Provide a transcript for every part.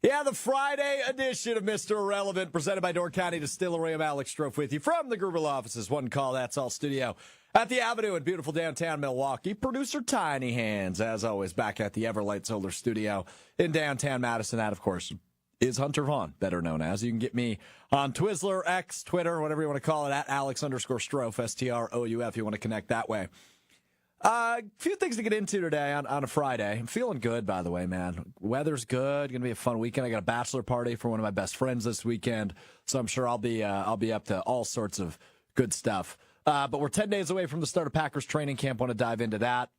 Yeah, the Friday edition of Mr. Irrelevant, presented by Door County Distillery. I'm Alex Strouf with you from the Gruber Law Offices. One call, that's all studio at the Avenue in beautiful downtown Milwaukee. Producer Tiny Hands, as always, back at the Everlight Solar Studio in downtown Madison. That, of course, is Hunter Vaughn, better known as. You can get me on Twizzler, X, Twitter, whatever you want to call it, at Alex_Strouf, Strouf, if you want to connect that way. A few things to get into today on a Friday. I'm feeling good, by the way, man. Weather's good. Going to be a fun weekend. I got a bachelor party for one of my best friends this weekend, so I'm sure I'll be up to all sorts of good stuff. But we're 10 days away from the start of Packers training camp. Want to dive into that.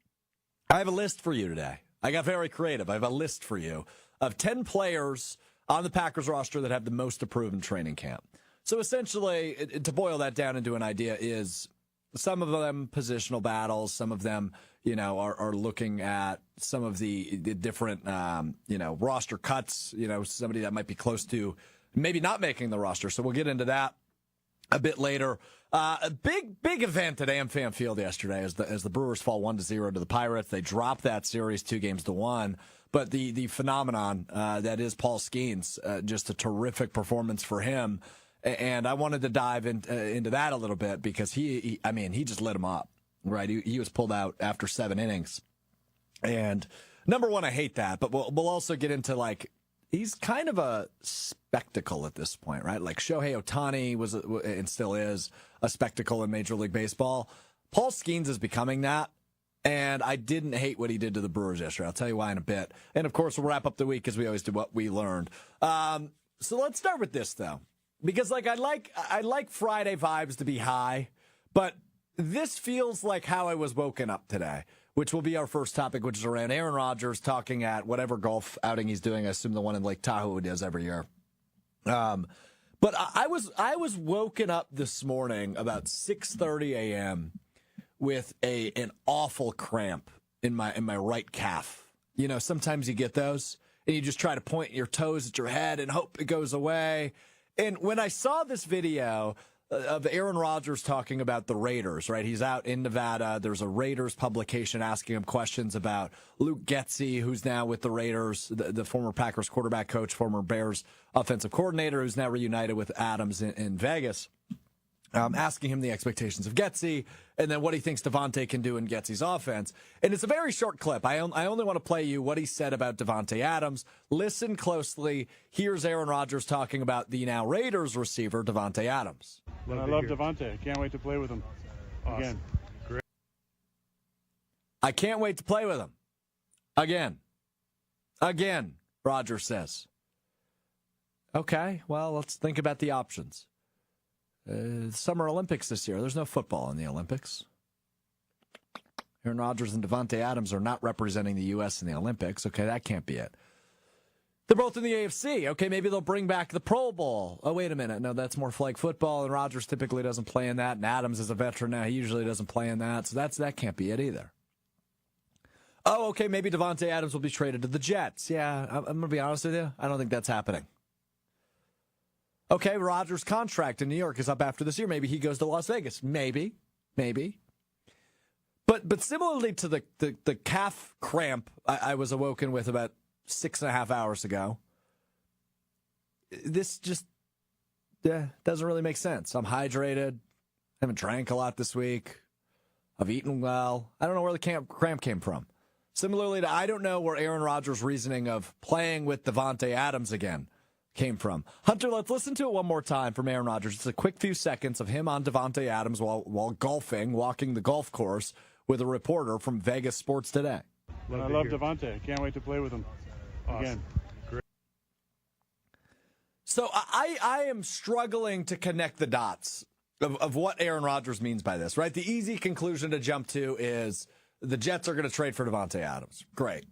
I have a list for you today. I got very creative. I have a list for you of 10 players on the Packers roster that have the most approved in training camp. So essentially, to boil that down into an idea is some of them positional battles, some of them, are looking at some of the different, roster cuts, somebody that might be close to maybe not making the roster. So we'll get into that a bit later. A big event at AmFam Field yesterday as the Brewers fall 1-0 to the Pirates. They dropped that series 2-1. But the phenomenon that is Paul Skeens, just a terrific performance for him. And I wanted to dive into that a little bit because he just lit him up, right? He was pulled out after 7 innings. And number one, I hate that, but we'll also get into he's kind of a spectacle at this point, right? Like Shohei Ohtani was and still is a spectacle in Major League Baseball. Paul Skeens is becoming that. And I didn't hate what he did to the Brewers yesterday. I'll tell you why in a bit. And of course, we'll wrap up the week as we always do what we learned. So let's start with this though. Because I like Friday vibes to be high, but this feels like how I was woken up today, which will be our first topic, which is around Aaron Rodgers talking at whatever golf outing he's doing. I assume the one in Lake Tahoe he does every year. But I was woken up this morning about 6:30 a.m. with an awful cramp in my right calf. Sometimes you get those, and you just try to point your toes at your head and hope it goes away. And when I saw this video of Aaron Rodgers talking about the Raiders, right? He's out in Nevada. There's a Raiders publication asking him questions about Luke Getsy, who's now with the Raiders, the former Packers quarterback coach, former Bears offensive coordinator, who's now reunited with Adams in Vegas. Asking him the expectations of Getsy and then what he thinks Davante can do in Getsy's offense. And it's a very short clip. I only want to play you what he said about Davante Adams. Listen closely. Here's Aaron Rodgers talking about the now Raiders receiver, Davante Adams. I love Davante. I can't wait to play with him again. Great. I can't wait to play with him again, Rodgers says. Okay, well, let's think about the options. Summer Olympics this year. There's no football in the Olympics. Aaron Rodgers and Davante Adams are not representing the U.S. in the Olympics. Okay, that can't be it. They're both in the AFC. Okay, maybe they'll bring back the Pro Bowl. Oh, wait a minute. No, that's more flag football, and Rodgers typically doesn't play in that, and Adams is a veteran now. He usually doesn't play in that, so that can't be it either. Oh, okay, maybe Davante Adams will be traded to the Jets. Yeah, I'm going to be honest with you. I don't think that's happening. Okay, Rodgers' contract in New York is up after this year. Maybe he goes to Las Vegas. Maybe. But similarly to the calf cramp I was awoken with about 6.5 hours ago, this just doesn't really make sense. I'm hydrated. I haven't drank a lot this week. I've eaten well. I don't know where the cramp came from. Similarly to I don't know where Aaron Rodgers' reasoning of playing with Davante Adams again came from. Hunter, let's listen to it one more time from Aaron Rodgers. It's a quick few seconds of him on Davante Adams while golfing, walking the golf course with a reporter from Vegas Sports Today. I love Davante. I can't wait to play with him again. Great. So I am struggling to connect the dots of what Aaron Rodgers means by this, right? The easy conclusion to jump to is the Jets are going to trade for Davante Adams. Great.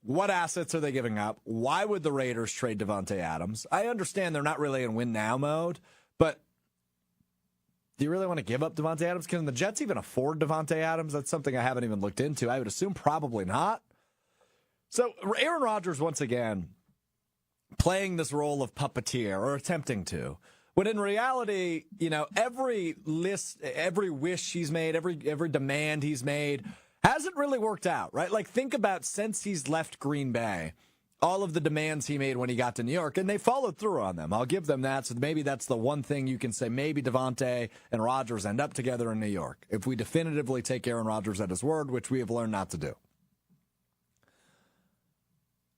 What assets are they giving up? Why would the Raiders trade Davante Adams? I understand they're not really in win-now mode, but do you really want to give up Davante Adams? Can the Jets even afford Davante Adams? That's something I haven't even looked into. I would assume probably not. So Aaron Rodgers, once again, playing this role of puppeteer, or attempting to, when in reality, every wish he's made, every demand he's made hasn't really worked out, right? Like, think about since he's left Green Bay all of the demands he made when he got to New York, and they followed through on them. I'll give them that. So maybe that's the one thing you can say. Maybe Davante and Rodgers end up together in New York if we definitively take Aaron Rodgers at his word, which we have learned not to do.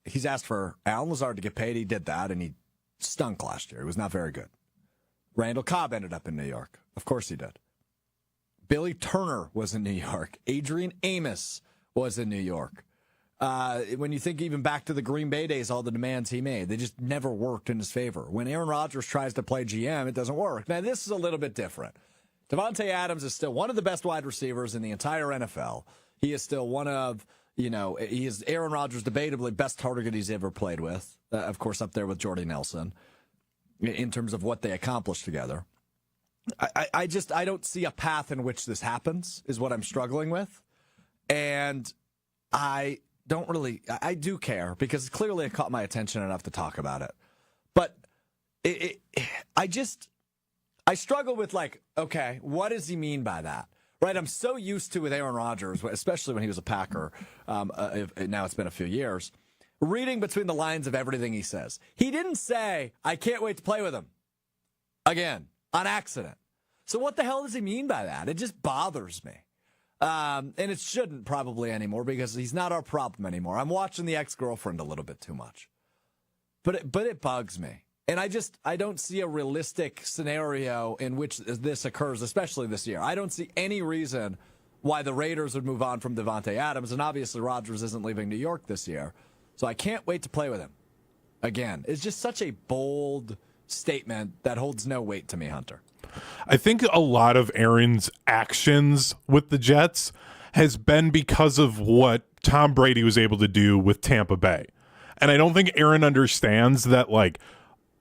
He's asked for Allen Lazard to get paid. He did that, and he stunk last year. He was not very good. Randall Cobb ended up in New York. Of course he did. Billy Turner was in New York. Adrian Amos was in New York. When you think even back to the Green Bay days, all the demands he made, they just never worked in his favor. When Aaron Rodgers tries to play GM, it doesn't work. Now, this is a little bit different. Davante Adams is still one of the best wide receivers in the entire NFL. He is still one of, he is Aaron Rodgers' debatably best target he's ever played with. Of course, up there with Jordy Nelson in terms of what they accomplished together. I don't see a path in which this happens is what I'm struggling with. And I do care because clearly it caught my attention enough to talk about it. But I struggle with okay, what does he mean by that? Right? I'm so used to with Aaron Rodgers, especially when he was a Packer. Now it's been a few years. Reading between the lines of everything he says. He didn't say, I can't wait to play with him. Again, on accident. So what the hell does he mean by that? It just bothers me. And it shouldn't probably anymore because he's not our problem anymore. I'm watching The Ex-Girlfriend a little bit too much. But it bugs me. And I don't see a realistic scenario in which this occurs, especially this year. I don't see any reason why the Raiders would move on from Davante Adams. And obviously Rodgers isn't leaving New York this year. So I can't wait to play with him. Again, it's just such a bold statement that holds no weight to me, Hunter. I think a lot of Aaron's actions with the Jets has been because of what Tom Brady was able to do with Tampa Bay. And I don't think Aaron understands that,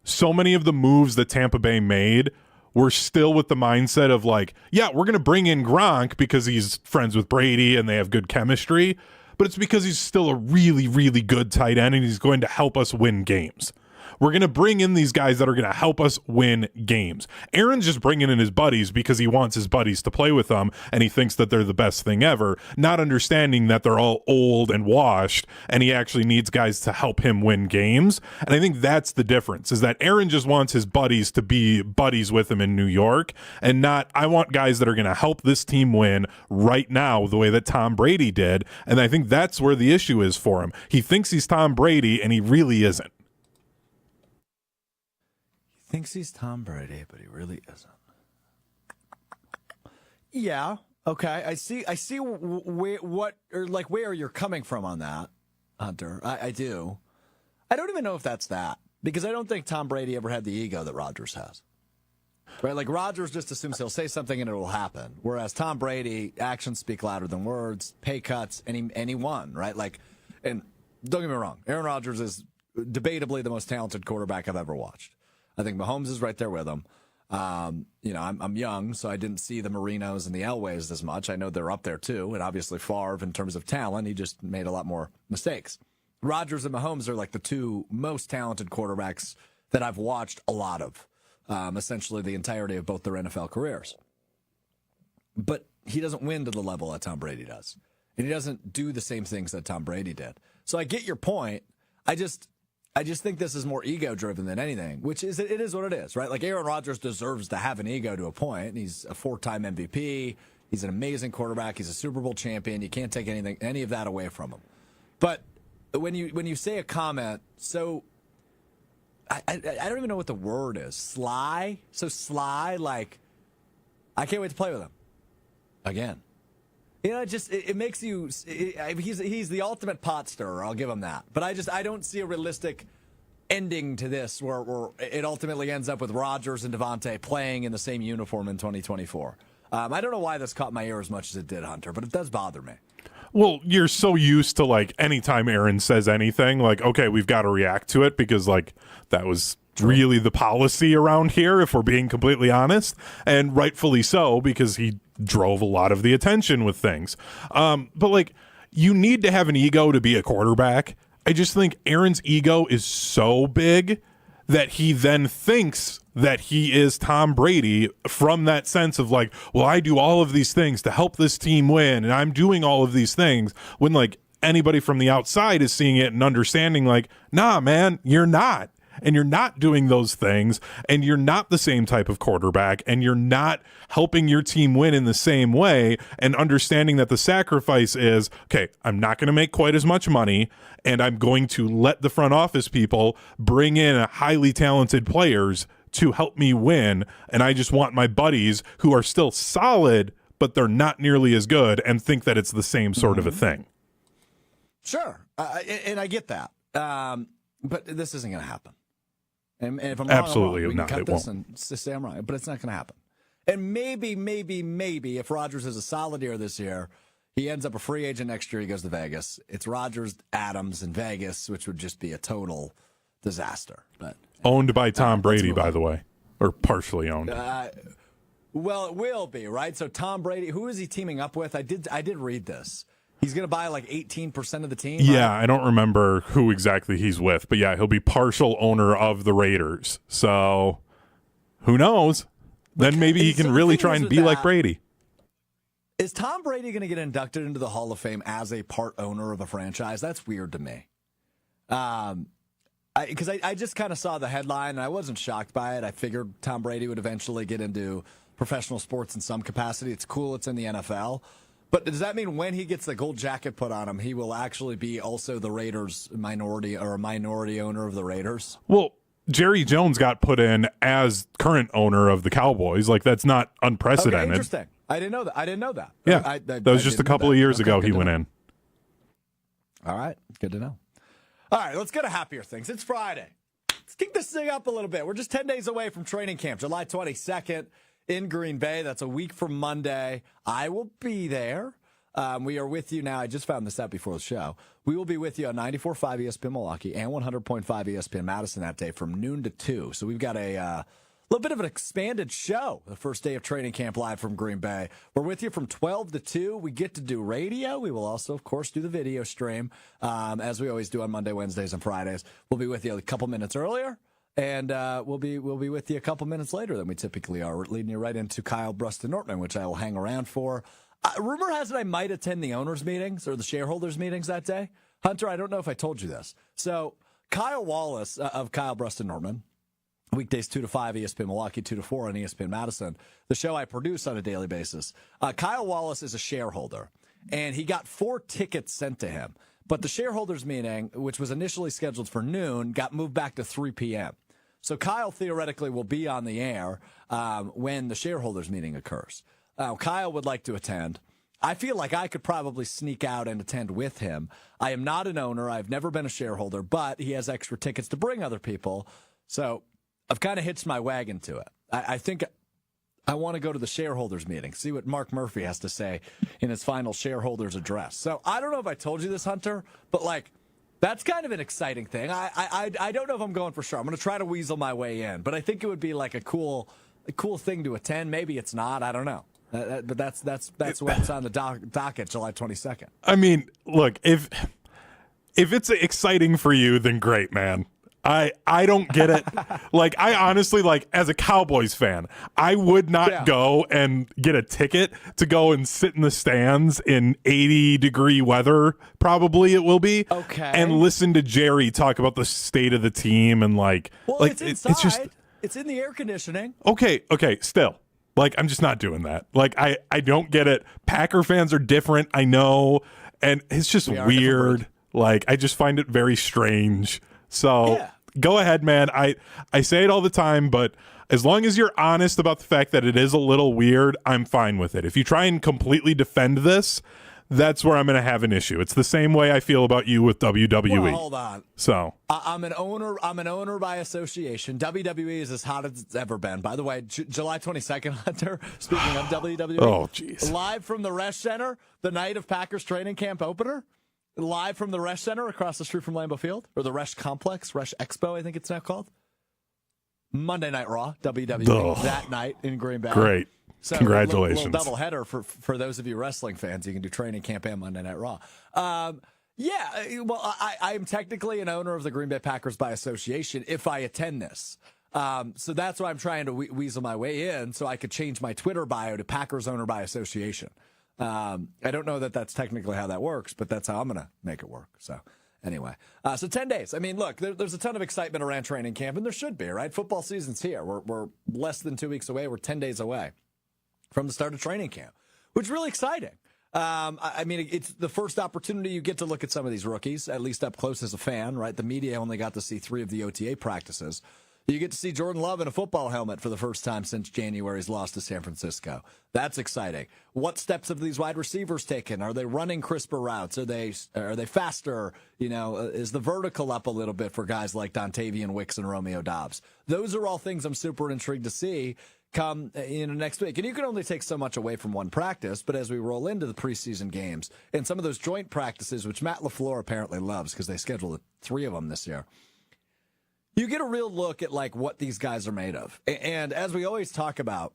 so many of the moves that Tampa Bay made were still with the mindset of we're going to bring in Gronk because he's friends with Brady and they have good chemistry, but it's because he's still a really, really good tight end and he's going to help us win games. We're going to bring in these guys that are going to help us win games. Aaron's just bringing in his buddies because he wants his buddies to play with them, and he thinks that they're the best thing ever, not understanding that they're all old and washed, and he actually needs guys to help him win games. And I think that's the difference, is that Aaron just wants his buddies to be buddies with him in New York, and not, I want guys that are going to help this team win right now the way that Tom Brady did. And I think that's where the issue is for him. He thinks he's Tom Brady, and he really isn't. Thinks he's Tom Brady, but he really isn't. Yeah. Okay. I see where you're coming from on that, Hunter. I do. I don't even know if that's that because I don't think Tom Brady ever had the ego that Rodgers has. Right? Rodgers just assumes he'll say something and it will happen. Whereas Tom Brady, actions speak louder than words, pay cuts, and he won, right? And don't get me wrong, Aaron Rodgers is debatably the most talented quarterback I've ever watched. I think Mahomes is right there with him. I'm young, so I didn't see the Marinos and the Elways as much. I know they're up there too, and obviously Favre in terms of talent, he just made a lot more mistakes. Rodgers and Mahomes are the two most talented quarterbacks that I've watched a lot of, essentially the entirety of both their NFL careers. But he doesn't win to the level that Tom Brady does, and he doesn't do the same things that Tom Brady did. So I get your point. I just think this is more ego-driven than anything, which is it is what it is, right? Aaron Rodgers deserves to have an ego to a point. He's a 4-time MVP. He's an amazing quarterback. He's a Super Bowl champion. You can't take any of that away from him. But when you say a comment, so I don't even know what the word is. Sly? So sly, I can't wait to play with him. Again. It makes you. He's the ultimate pot stirrer. I'll give him that. But I don't see a realistic ending to this where it ultimately ends up with Rodgers and Davante playing in the same uniform in 2024. I don't know why this caught my ear as much as it did, Hunter, but it does bother me. Well, you're so used to anytime Aaron says anything, okay, we've got to react to it because that was really the policy around here, if we're being completely honest, and rightfully so because he drove a lot of the attention with things. But you need to have an ego to be a quarterback. I just think Aaron's ego is so big that he then thinks that he is Tom Brady from that sense of I do all of these things to help this team win, and I'm doing all of these things when anybody from the outside is seeing it and understanding like, nah, man, you're not. And you're not doing those things, and you're not the same type of quarterback, and you're not helping your team win in the same way, and understanding that the sacrifice is, okay, I'm not going to make quite as much money, and I'm going to let the front office people bring in highly talented players to help me win, and I just want my buddies who are still solid, but they're not nearly as good, and think that it's the same sort of a thing. Sure, and I get that, but this isn't going to happen. And if I'm absolutely wrong, we can not, cut it this won't. and say I'm right, but it's not going to happen. And maybe if Rodgers has a solid year this year, he ends up a free agent next year. He goes to Vegas. It's Rodgers, Adams, and Vegas, which would just be a total disaster. But owned by Tom Brady, by the way, or partially owned. Well, it will be, right? So Tom Brady, who is he teaming up with? I did read this. He's going to buy like 18% of the team? Yeah, right? I don't remember who exactly he's with, but yeah, he'll be partial owner of the Raiders. So who knows? Then maybe he can really try and be like Brady. Is Tom Brady going to get inducted into the Hall of Fame as a part owner of a franchise? That's weird to me. Because I just kind of saw the headline, and I wasn't shocked by it. I figured Tom Brady would eventually get into professional sports in some capacity. It's cool it's in the NFL. But does that mean when he gets the gold jacket put on him, he will actually be also the Raiders minority owner of the Raiders? Well, Jerry Jones got put in as current owner of the Cowboys. Like, that's not unprecedented. Okay, interesting. I didn't know that. Yeah, that was just a couple of years ago he went in. All right, good to know. All right, let's go to happier things. It's Friday. Let's kick this thing up a little bit. We're just 10 days away from training camp, July 22nd. In Green Bay. That's a week from Monday. I will be there. We are with you now. I just found this out before the show. We will be with you on 94.5 ESPN Milwaukee and 100.5 ESPN Madison that day from noon to 2. So we've got a little bit of an expanded show the first day of training camp live from Green Bay. We're with you from 12 to 2. We get to do radio. We will also, of course, do the video stream as we always do on Monday, Wednesdays, and Fridays. We'll be with you a couple minutes earlier. And we'll be with you a couple minutes later than we typically are. We're leading you right into Kyle Bruston-Nortman, which I will hang around for. Rumor has it I might attend the owners' meetings or the shareholders' meetings that day. Hunter, I don't know if I told you this. So Kyle Wallace of Kyle Bruston-Nortman, weekdays 2 to 5, ESPN Milwaukee, 2 to 4 on ESPN Madison, the show I produce on a daily basis. Kyle Wallace is a shareholder, and he got 4 tickets sent to him. But the shareholders' meeting, which was initially scheduled for noon, got moved back to 3 p.m. So Kyle theoretically will be on the air when the shareholders meeting occurs. Kyle would like to attend. I feel like I could probably sneak out and attend with him. I am not an owner. I've never been a shareholder, but he has extra tickets to bring other people. So I've kind of hitched my wagon to it. I think I want to go to the shareholders meeting, see what Mark Murphy has to say in his final shareholders address. So I don't know if I told you this, Hunter, but like, that's kind of an exciting thing. I don't know if I'm going for sure. I'm going to try to weasel my way in, but I think it would be like a cool thing to attend. Maybe it's not. I don't know. But that's what's on the docket, July 22nd. I mean, look, if it's exciting for you, then great, man. I don't get it. Like, I honestly, like, as a Cowboys fan, I would not go and get a ticket to go and sit in the stands in 80-degree weather, probably it will be, and listen to Jerry talk about the state of the team and, like... Well, like, it's inside. It's in the air conditioning. Okay, still. Like, I'm just not doing that. Like, I don't get it. Packer fans are different, I know, and it's just weird. Like, I just find it very strange. So go ahead, man. I say it all the time, but as long as you're honest about the fact that it is a little weird, I'm fine with it. If you try and completely defend this, that's where I'm going to have an issue. It's the same way I feel about you with WWE. Well, hold on. So I'm an owner by association. WWE is as hot as it's ever been. By the way, July 22nd, Hunter, speaking of WWE. Oh, jeez. Live from the Resch Center, the night of Packers training camp opener. Live from the Resch Center across the street from Lambeau Field, or the Resch Complex, Resch Expo, I think it's now called. Monday Night Raw, WWE, that night in Green Bay. Great. So congratulations. A little doubleheader for those of you wrestling fans. You can do training camp and Monday Night Raw. Well, I am technically an owner of the Green Bay Packers by association if I attend this. So that's why I'm trying to weasel my way in so I could change my Twitter bio to Packers owner by association. I don't know that that's technically how that works, but that's how I'm going to make it work. So anyway, so 10 days. I mean, look, there's a ton of excitement around training camp, and there should be, right? Football season's here. We're less than 2 weeks away. We're 10 days away from the start of training camp, which is really exciting. I mean, it's the first opportunity you get to look at some of these rookies, at least up close as a fan, right? The media only got to see 3 of the OTA practices. You get to see Jordan Love in a football helmet for the first time since January's loss to San Francisco. That's exciting. What steps have these wide receivers taken? Are they running crisper routes? Are they faster? You know, is the vertical up a little bit for guys like Dontavian Wicks and Romeo Doubs? Those are all things I'm super intrigued to see come next week. And you can only take so much away from one practice, but as we roll into the preseason games and some of those joint practices, which Matt LaFleur apparently loves because they scheduled 3 of them this year, you get a real look at like what these guys are made of. And as we always talk about,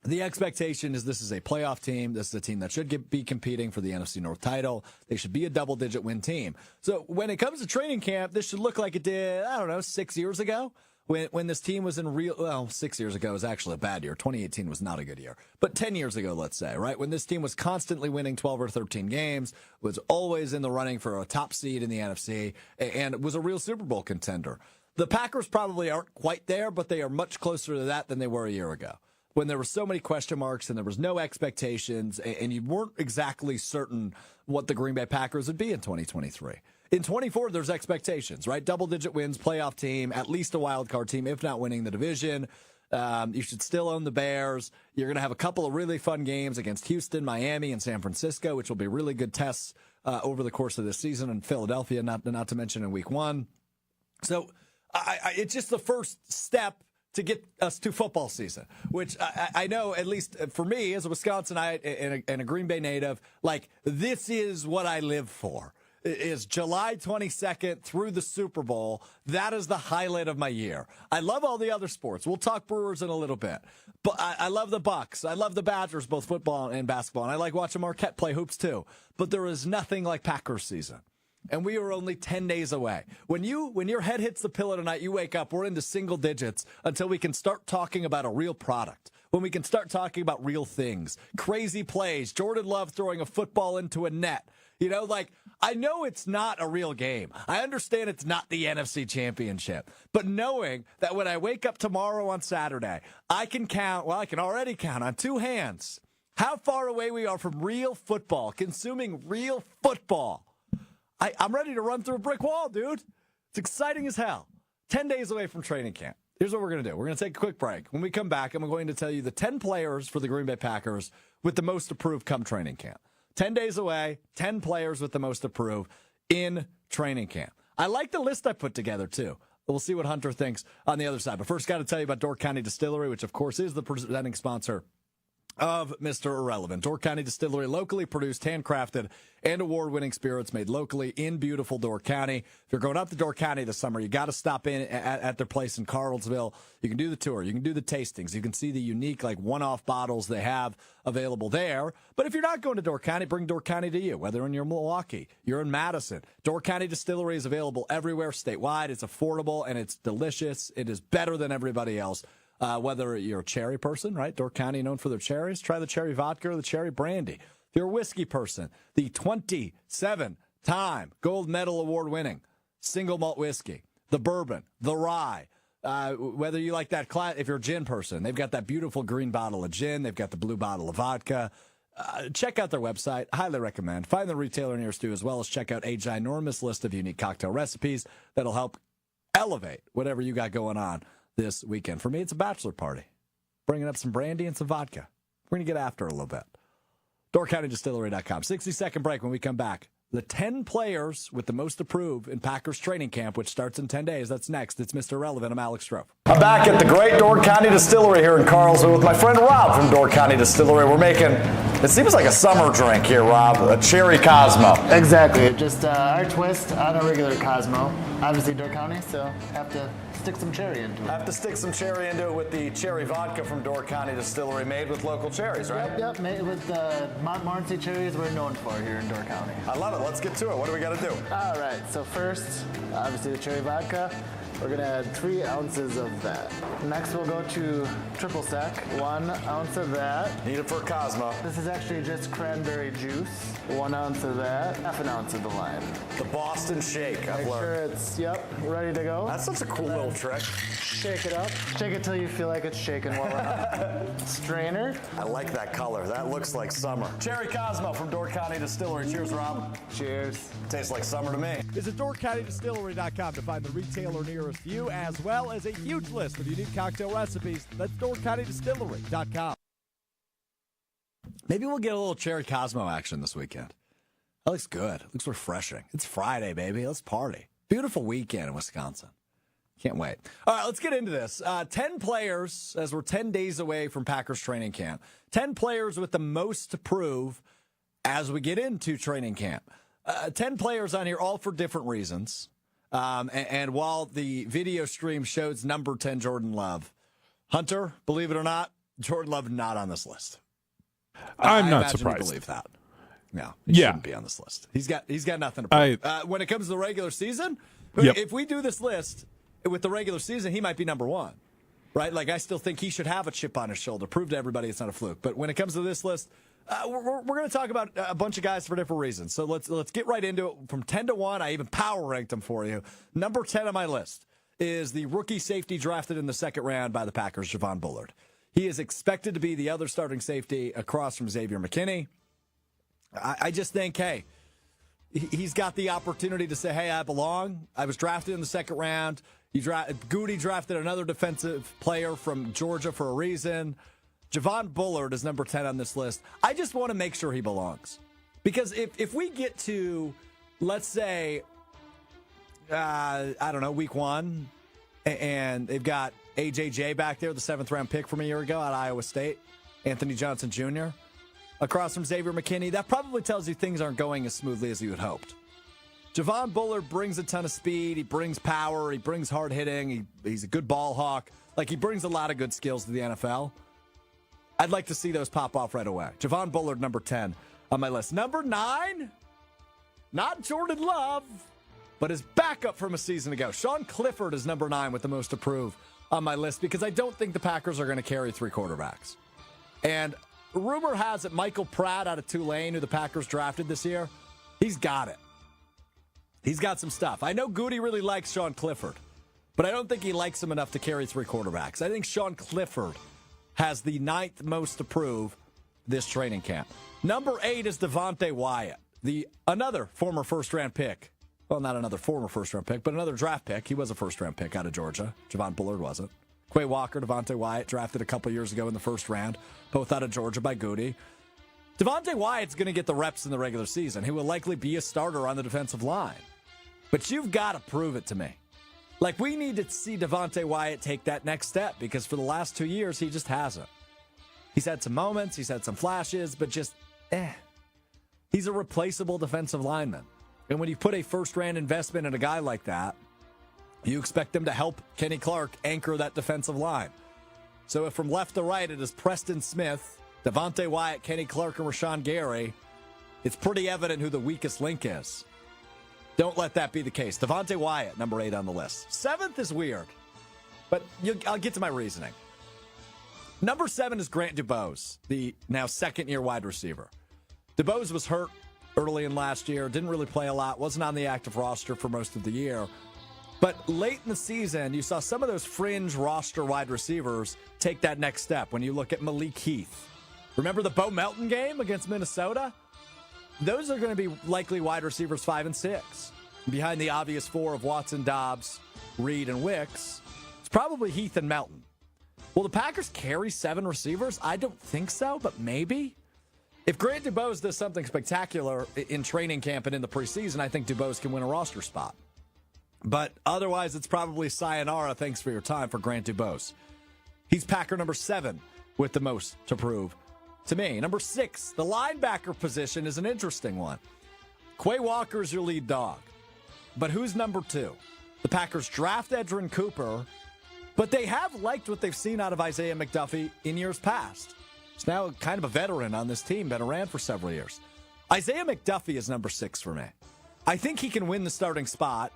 the expectation is this is a playoff team. This is a team that should be competing for the NFC North title. They should be a double-digit win team. So when it comes to training camp, this should look like it did, 6 years ago. When this team was in 6 years ago was actually a bad year. 2018 was not a good year. But 10 years ago, let's say, right? When this team was constantly winning 12 or 13 games, was always in the running for a top seed in the NFC, and was a real Super Bowl contender. The Packers probably aren't quite there, but they are much closer to that than they were a year ago, when there were so many question marks and there was no expectations, and you weren't exactly certain what the Green Bay Packers would be in 2023. In 24, there's expectations, right? Double-digit wins, playoff team, at least a wild card team, if not winning the division. You should still own the Bears. You're going to have a couple of really fun games against Houston, Miami, and San Francisco, which will be really good tests over the course of this season, and Philadelphia, not to mention in Week 1. So it's just the first step to get us to football season, which I know, at least for me as a Wisconsinite and a Green Bay native, like this is what I live for. Is July 22nd through the Super Bowl. That is the highlight of my year. I love all the other sports. We'll talk Brewers in a little bit. But I love the Bucks. I love the Badgers, both football and basketball. And I like watching Marquette play hoops too. But there is nothing like Packers season. And we are only 10 days away. When your head hits the pillow tonight, you wake up, we're into single digits until we can start talking about a real product. When we can start talking about real things. Crazy plays. Jordan Love throwing a football into a net. You know, like, I know it's not a real game. I understand it's not the NFC Championship. But knowing that when I wake up tomorrow on Saturday, I can already count on 2 hands how far away we are from real football, consuming real football. I'm ready to run through a brick wall, dude. It's exciting as hell. 10 days away from training camp. Here's what we're going to do. We're going to take a quick break. When we come back, I'm going to tell you the 10 players for the Green Bay Packers with the most approved come training camp. 10 days away, 10 players with the most approved in training camp. I like the list I put together, too. We'll see what Hunter thinks on the other side. But first, got to tell you about Door County Distillery, which, of course, is the presenting sponsor of Mr. Irrelevant. Door County Distillery, locally produced, handcrafted, and award-winning spirits made locally in beautiful Door County. If you're going up to Door County this summer, you got to stop in at their place in Carlsville. You can do the tour. You can do the tastings. You can see the unique, like, one-off bottles they have available there. But if you're not going to Door County, bring Door County to you, whether in Milwaukee, you're in Madison. Door County Distillery is available everywhere statewide. It's affordable, and it's delicious. It is better than everybody else. Whether you're a cherry person, right? Door County known for their cherries. Try the cherry vodka or the cherry brandy. If you're a whiskey person, the 27-time gold medal award-winning single malt whiskey, the bourbon, the rye. Whether you like that, if you're a gin person, they've got that beautiful green bottle of gin. They've got the blue bottle of vodka. Check out their website. Highly recommend. Find the retailer nearest you, as well as check out a ginormous list of unique cocktail recipes that'll help elevate whatever you got going on this weekend. For me, it's a bachelor party. Bringing up some brandy and some vodka. We're going to get after it a little bit. DoorCountyDistillery.com. 60-second break. When we come back, the 10 players with the most approved in Packers training camp, which starts in 10 days. That's next. It's Mr. Relevant. I'm Alex Strouf. I'm back at the great Door County Distillery here in Carlsville with my friend Rob from Door County Distillery. We're making, it seems like a summer drink here, Rob, a Cherry Cosmo. Exactly. Just our twist on a regular Cosmo. Obviously Door County, so have to stick some cherry into it. Have to stick some cherry into it with the cherry vodka from Door County Distillery, made with local cherries, right? Yep, made with Montmorency cherries we're known for here in Door County. I love it. let's get to it. What do we got to do? All right, so first, obviously the cherry vodka. We're gonna add 3 ounces of that. Next, we'll go to triple sec. 1 ounce of that. Need it for Cosmo. This is actually just cranberry juice. 1 ounce of that. Half an ounce of the lime. The Boston Shake, I've Make sure learned. it's, ready to go. That's such a cool little trick. Shake it up. Shake it till you feel like it's shaking while we're on. Strainer. I like that color. That looks like summer. Cherry Cosmo from Door County Distillery. Cheers, Rob. Cheers. Tastes like summer to me. Visit DoorCountyDistillery.com to find the retailer nearest you, as well as a huge list of unique cocktail recipes. That's DoorCountyDistillery.com. Maybe we'll get a little Cherry Cosmo action this weekend. That looks good. It looks refreshing. It's Friday, baby. Let's party. Beautiful weekend in Wisconsin. Can't wait. All right, let's get into this. 10 players, as we're 10 days away from Packers training camp. 10 players with the most to prove as we get into training camp. 10 players on here, all for different reasons. And while the video stream shows number 10, Jordan Love, Hunter, believe it or not, Jordan Love not on this list. I'm I not imagine surprised. You believe that. No, he Yeah. shouldn't be on this list. He's got nothing to prove. When it comes to the regular season, if we do this list with the regular season, he might be number 1, right? Like, I still think he should have a chip on his shoulder, prove to everybody it's not a fluke. But when it comes to this list, we're going to talk about a bunch of guys for different reasons. So let's get right into it. From 10 to 1, I even power ranked them for you. Number 10 on my list is the rookie safety drafted in the second round by the Packers, Javon Bullard. He is expected to be the other starting safety across from Xavier McKinney. I just think, hey, he's got the opportunity to say, hey, I belong. I was drafted in the second round. Goody drafted another defensive player from Georgia for a reason. Javon Bullard is number 10 on this list. I just want to make sure he belongs. Because if we get to, let's say, I don't know, week 1, and they've got AJJ back there, the 7th-round pick from a year ago at Iowa State, Anthony Johnson Jr., across from Xavier McKinney, that probably tells you things aren't going as smoothly as you had hoped. Javon Bullard brings a ton of speed. He brings power. He brings hard hitting. He's a good ball hawk. Like, he brings a lot of good skills to the NFL. I'd like to see those pop off right away. Javon Bullard, number 10 on my list. Number 9, not Jordan Love, but his backup from a season ago. Sean Clifford is number 9 with the most to prove on my list because I don't think the Packers are going to carry 3 quarterbacks. And rumor has it Michael Pratt out of Tulane, who the Packers drafted this year, he's got it. He's got some stuff. I know Goody really likes Sean Clifford, but I don't think he likes him enough to carry 3 quarterbacks. I think Sean Clifford has the 9th most to prove this training camp. Number 8 is Davante Wyatt, another former first-round pick. Well, not another former first-round pick, but another draft pick. He was a first-round pick out of Georgia. Javon Bullard wasn't. Quay Walker, Davante Wyatt, drafted a couple years ago in the first round, both out of Georgia by Goody. Davante Wyatt's going to get the reps in the regular season. He will likely be a starter on the defensive line. But you've got to prove it to me. Like, we need to see Davante Wyatt take that next step because for the last 2 years, he just hasn't. He's had some moments, he's had some flashes, but just, He's a replaceable defensive lineman. And when you put a first-round investment in a guy like that, you expect them to help Kenny Clark anchor that defensive line. So if from left to right it is Preston Smith, Davante Wyatt, Kenny Clark, and Rashawn Gary, it's pretty evident who the weakest link is. Don't let that be the case. Davante Wyatt, number 8 on the list. 7th is weird, but I'll get to my reasoning. Number 7 is Grant DuBose, the now second-year wide receiver. DuBose was hurt early in last year, didn't really play a lot, wasn't on the active roster for most of the year. But late in the season, you saw some of those fringe roster wide receivers take that next step when you look at Malik Heath. Remember the Bo Melton game against Minnesota? Those are going to be likely wide receivers 5 and 6. Behind the obvious 4 of Watson, Dobbs, Reed, and Wicks, it's probably Heath and Melton. Will the Packers carry 7 receivers? I don't think so, but maybe. If Grant DuBose does something spectacular in training camp and in the preseason, I think DuBose can win a roster spot. But otherwise, it's probably sayonara, thanks for your time, for Grant DuBose. He's Packer number 7 with the most to prove to me. Number 6, the linebacker position is an interesting one. Quay Walker's your lead dog. But who's number 2? The Packers draft Edgerrin Cooper, but they have liked what they've seen out of Isaiah McDuffie in years past. He's now kind of a veteran on this team, been around for several years. Isaiah McDuffie is number 6 for me. I think he can win the starting spot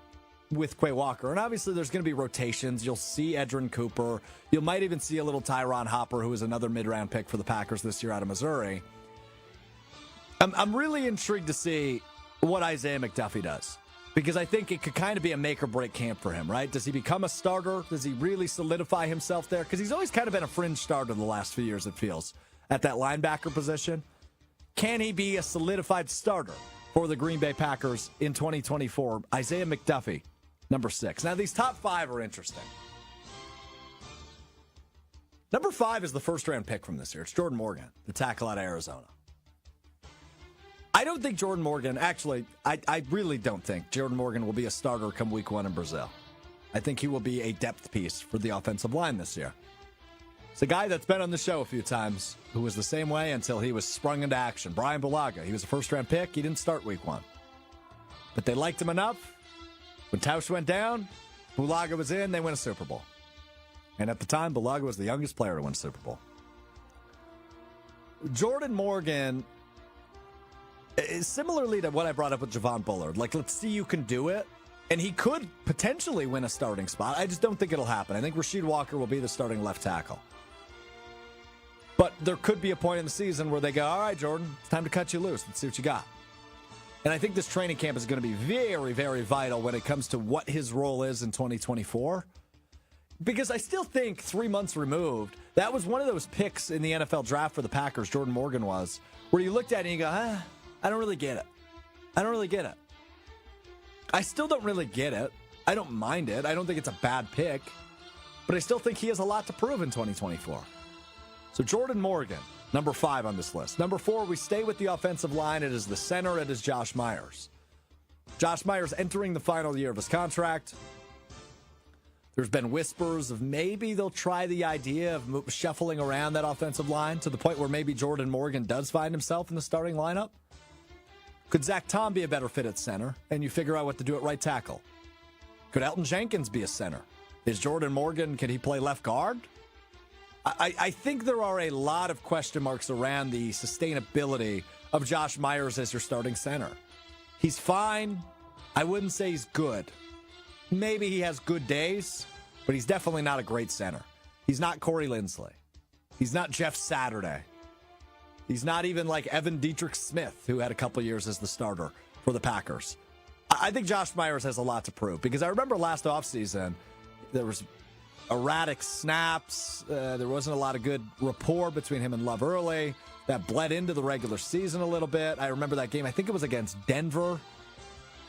with Quay Walker. And obviously there's going to be rotations. You'll see Edrin Cooper. You might even see a little Tyron Hopper, who is another mid-round pick for the Packers this year out of Missouri. I'm really intrigued to see what Isaiah McDuffie does, because I think it could kind of be a make-or-break camp for him, right? Does he become a starter? Does he really solidify himself there? Because he's always kind of been a fringe starter the last few years, it feels, at that linebacker position. Can he be a solidified starter for the Green Bay Packers in 2024? Isaiah McDuffie, number 6. Now, these top 5 are interesting. Number 5 is the first-round pick from this year. It's Jordan Morgan, the tackle out of Arizona. I don't think Jordan Morgan, actually, I really don't think Jordan Morgan will be a starter come week 1 in Brazil. I think he will be a depth piece for the offensive line this year. It's a guy that's been on the show a few times who was the same way until he was sprung into action. Brian Bulaga, he was a first-round pick. He didn't start week 1. But they liked him enough. When Tausch went down, Bulaga was in, they win a Super Bowl. And at the time, Bulaga was the youngest player to win a Super Bowl. Jordan Morgan, similarly to what I brought up with Javon Bullard, like, let's see you can do it. And he could potentially win a starting spot. I just don't think it'll happen. I think Rasheed Walker will be the starting left tackle. But there could be a point in the season where they go, all right, Jordan, it's time to cut you loose. Let's see what you got. And I think this training camp is going to be very, very vital when it comes to what his role is in 2024. Because I still think 3 months removed, that was one of those picks in the NFL draft for the Packers, Jordan Morgan was, where you looked at it and you go, I don't really get it. I don't really get it. I still don't really get it. I don't mind it. I don't think it's a bad pick. But I still think he has a lot to prove in 2024. So Jordan Morgan, number 5 on this list. Number 4, we stay with the offensive line. It is the center. It is Josh Myers. Josh Myers entering the final year of his contract. There's been whispers of maybe they'll try the idea of shuffling around that offensive line to the point where maybe Jordan Morgan does find himself in the starting lineup. Could Zach Tom be a better fit at center, and you figure out what to do at right tackle? Could Elton Jenkins be a center? Is Jordan Morgan, can he play left guard? I think there are a lot of question marks around the sustainability of Josh Myers as your starting center. He's fine. I wouldn't say he's good. Maybe he has good days, but he's definitely not a great center. He's not Corey Linsley. He's not Jeff Saturday. He's not even like Evan Dietrich Smith, who had a couple years as the starter for the Packers. I think Josh Myers has a lot to prove, because I remember last offseason, there was erratic snaps. There wasn't a lot of good rapport between him and Love early. That bled into the regular season a little bit. I remember that game. I think it was against Denver.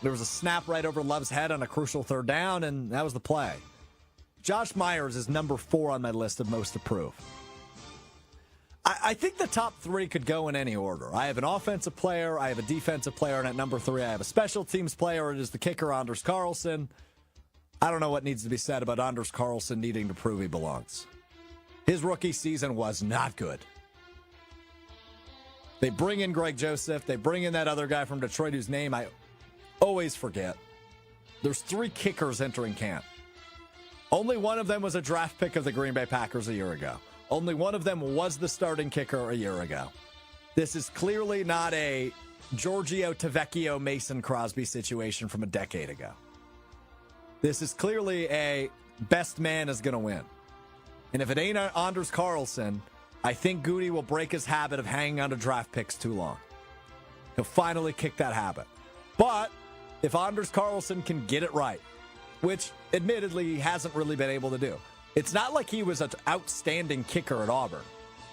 There was a snap right over Love's head on a crucial 3rd down, and that was the play. Josh Myers is number 4 on my list of most to prove. I think the top 3 could go in any order. I have an offensive player, I have a defensive player, and at number 3, I have a special teams player. It is the kicker, Anders Carlson. I don't know what needs to be said about Anders Carlson needing to prove he belongs. His rookie season was not good. They bring in Greg Joseph. They bring in that other guy from Detroit whose name I always forget. There's 3 kickers entering camp. Only one of them was a draft pick of the Green Bay Packers a year ago. Only one of them was the starting kicker a year ago. This is clearly not a Giorgio Tavecchio, Mason Crosby situation from a decade ago. This is clearly a best man is going to win. And if it ain't Anders Carlson, I think Goody will break his habit of hanging on to draft picks too long. He'll finally kick that habit. But if Anders Carlson can get it right, which admittedly he hasn't really been able to do. It's not like he was an outstanding kicker at Auburn.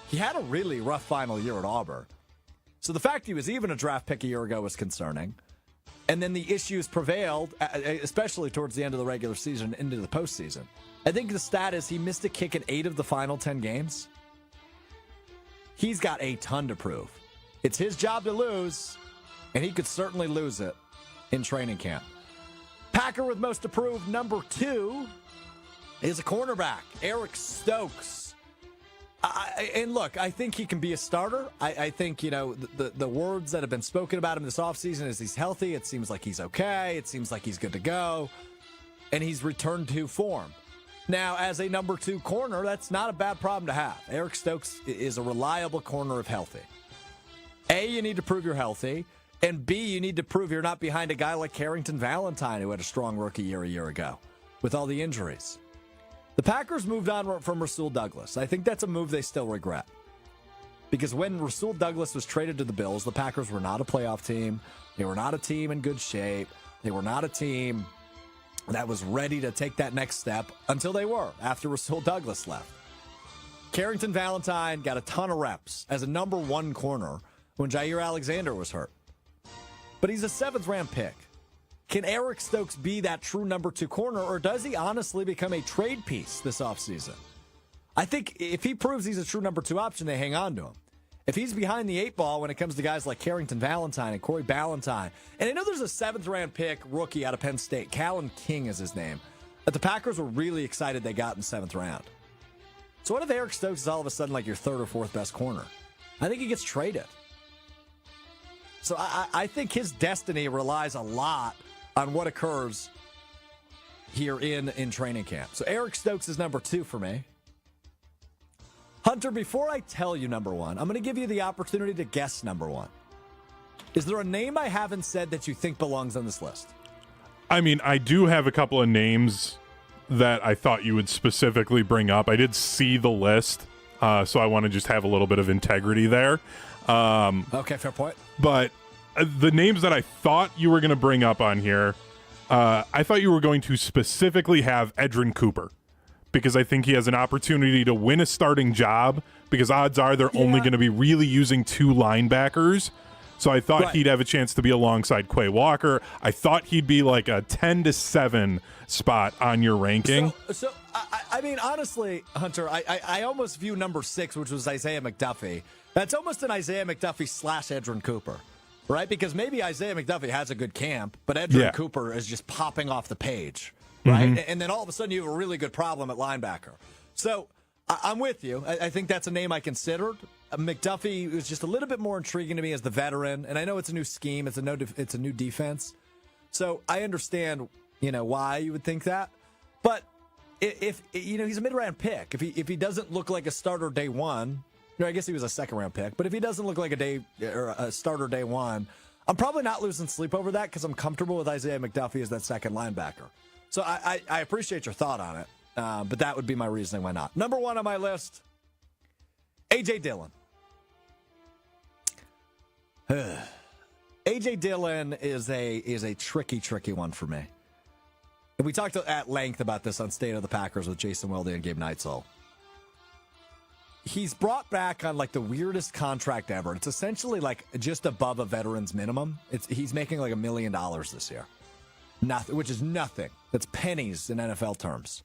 He had a really rough final year at Auburn. So the fact he was even a draft pick a year ago was concerning. And then the issues prevailed, especially towards the end of the regular season into the postseason. I think the stat is he missed a kick in 8 of the final 10 games. He's got a ton to prove. It's his job to lose, and he could certainly lose it in training camp. Packer with most to prove, number 2, is a cornerback, Eric Stokes. And look, I think he can be a starter. I think, the words that have been spoken about him this offseason is he's healthy. It seems like he's okay. It seems like he's good to go. And he's returned to form. Now, as a number 2 corner, that's not a bad problem to have. Eric Stokes is a reliable corner if healthy. A, you need to prove you're healthy. And B, you need to prove you're not behind a guy like Carrington Valentine, who had a strong rookie year a year ago with all the injuries. The Packers moved on from Rasul Douglas. I think that's a move they still regret. Because when Rasul Douglas was traded to the Bills, the Packers were not a playoff team. They were not a team in good shape. They were not a team that was ready to take that next step until they were, after Rasul Douglas left. Carrington Valentine got a ton of reps as a number one corner when Jair Alexander was hurt. But he's a 7th-round pick. Can Eric Stokes be that true number 2 corner, or does he honestly become a trade piece this offseason? I think if he proves he's a true number 2 option, they hang on to him. If he's behind the 8 ball when it comes to guys like Carrington Valentine and Corey Ballantyne, and I know there's a 7th-round pick rookie out of Penn State, Callan King is his name, that the Packers were really excited they got in the 7th round. So what if Eric Stokes is all of a sudden like your 3rd or 4th best corner? I think he gets traded. So I think his destiny relies a lot on what occurs here in training camp. So Eric Stokes is number 2 for me. Hunter, before I tell you number 1, I'm going to give you the opportunity to guess number 1. Is there a name I haven't said that you think belongs on this list? I mean, I do have a couple of names that I thought you would specifically bring up. I did see the list, so I want to just have a little bit of integrity there. Okay, fair point. But the names that I thought you were going to bring up on here, I thought you were going to specifically have Edrin Cooper, because I think he has an opportunity to win a starting job, because odds are they're only going to be really using 2 linebackers. So I thought he'd have a chance to be alongside Quay Walker. I thought he'd be like a 10-7 spot on your ranking. So I mean, honestly, Hunter, I almost view number 6, which was Isaiah McDuffie. That's almost an Isaiah McDuffie / Edrin Cooper, right? Because maybe Isaiah McDuffie has a good camp, but Edrin Cooper is just popping off the page, right? Mm-hmm. And then all of a sudden you have a really good problem at linebacker. So I'm with you. I think that's a name I considered. McDuffie was just a little bit more intriguing to me as the veteran, and I know it's a new scheme, it's a new defense, so I understand why you would think that. But if he's a mid-round pick, if he doesn't look like a starter day one, I guess he was a second-round pick, but if he doesn't look like a starter day one, I'm probably not losing sleep over that because I'm comfortable with Isaiah McDuffie as that second linebacker. So I appreciate your thought on it, but that would be my reasoning why not. Number 1 on my list, A.J. Dillon. A.J. Dillon is a tricky one for me. And we talked at length about this on State of the Packers with Jason Wilde and Gabe Neitzel. He's brought back on like the weirdest contract ever. It's essentially like just above a veteran's minimum. He's making like $1 million this year. Nothing, which is nothing. That's pennies in NFL terms.